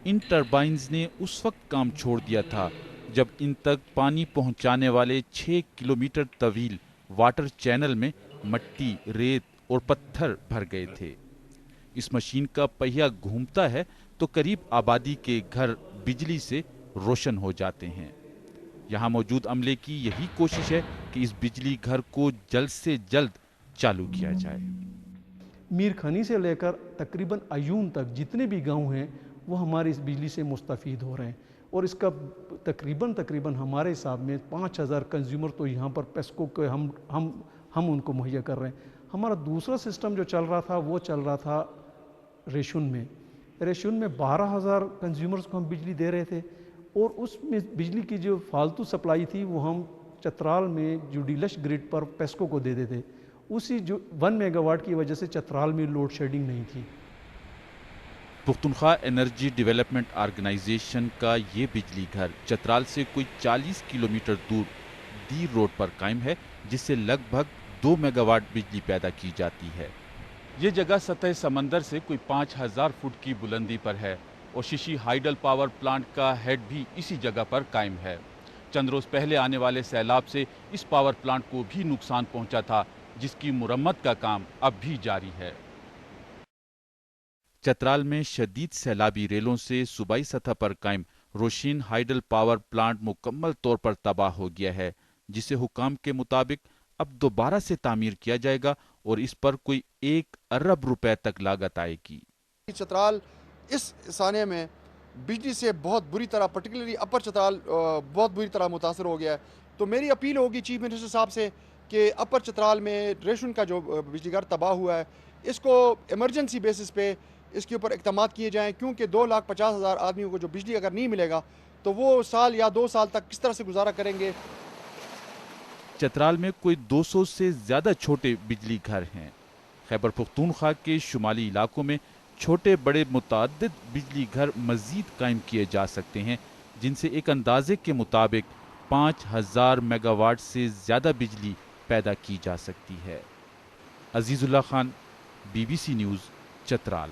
ان turbines نے اس وقت کام چھوڑ دیا تھا جب ان تک پانی پہنچانے والے 6 کلومیٹر طویل واٹر چینل میں مٹی، ریت اور پتھر بھر گئے تھے۔ اس مشین کا پہیہ گھومتا ہے تو قریب آبادی کے گھر بجلی سے روشن ہو جاتے ہیں۔ یہاں موجود عملے کی یہی کوشش ہے کہ اس بجلی گھر کو جلد سے جلد چالو کیا جائے۔ میر خانی سے لے کر تقریباً ایون تک جتنے بھی گاؤں ہیں وہ ہماری اس بجلی سے مستفید ہو رہے ہیں، اور اس کا تقریباً ہمارے حساب میں 5,000 کنزیومر تو یہاں پر پیسکو کے ہم ان کو مہیا کر رہے ہیں۔ ہمارا دوسرا سسٹم جو چل رہا تھا وہ چل رہا تھا ریشن میں 12,000 کنزیومرز کو ہم بجلی دے رہے تھے، اور اس میں بجلی کی جو فالتو سپلائی تھی وہ ہم چترال میں جو ڈیلش گریڈ پر پیسکو کو دے دیتے، اسی جو 1 میگا واٹ کی وجہ سے چترال میں لوڈ شیڈنگ نہیں تھی۔ پختونخوا انرجی ڈیولپمنٹ آرگنائزیشن کا یہ بجلی گھر چترال سے کوئی 40 کلومیٹر دور دیر روڈ پر قائم ہے، جس سے لگ بھگ 2 میگا واٹ بجلی پیدا کی جاتی ہے۔ یہ جگہ سطح سمندر سے کوئی 5,000 فٹ کی بلندی پر ہے اور ششی ہائیڈل پاور پلانٹ کا ہیڈ بھی اسی جگہ پر قائم ہے۔ چند روز پہلے آنے والے سیلاب سے اس پاور پلانٹ کو بھی نقصان پہنچا تھا، جس کی مرمت کا کام اب بھی جاری ہے۔ چترال میں شدید سیلابی ریلوں سے صوبائی سطح پر قائم روشین ہائیڈل پاور پلانٹ مکمل طور پر تباہ ہو گیا ہے، جسے حکام کے مطابق اب دوبارہ سے تعمیر کیا جائے گا اور اس پر کوئی 1 ارب روپے تک لاگت آئے گی۔ چترال اس سانے میں بجلی سے بہت بری طرح، پرٹیکولرلی اپر چترال بہت بری طرح متاثر ہو گیا ہے۔ تو میری اپیل ہوگی چیف منسٹر صاحب سے کہ اپر چترال میں ریشن کا جو بجلی گھر تباہ ہوا ہے اس کو ایمرجنسی بیسس پہ اس کے اوپر اقدامات کیے جائیں، کیونکہ 2,50,000 آدمیوں کو جو بجلی اگر نہیں ملے گا تو وہ سال یا 2 سال تک کس طرح سے گزارا کریں گے۔ چترال میں کوئی 200 سے زیادہ چھوٹے بجلی گھر ہیں۔ خیبر پختونخوا کے شمالی علاقوں میں چھوٹے بڑے متعدد بجلی گھر مزید قائم کیے جا سکتے ہیں، جن سے ایک اندازے کے مطابق 5,000 میگا واٹ سے زیادہ بجلی پیدا کی جا سکتی ہے۔ عزیز اللہ خان، BBC نیوز، چترال۔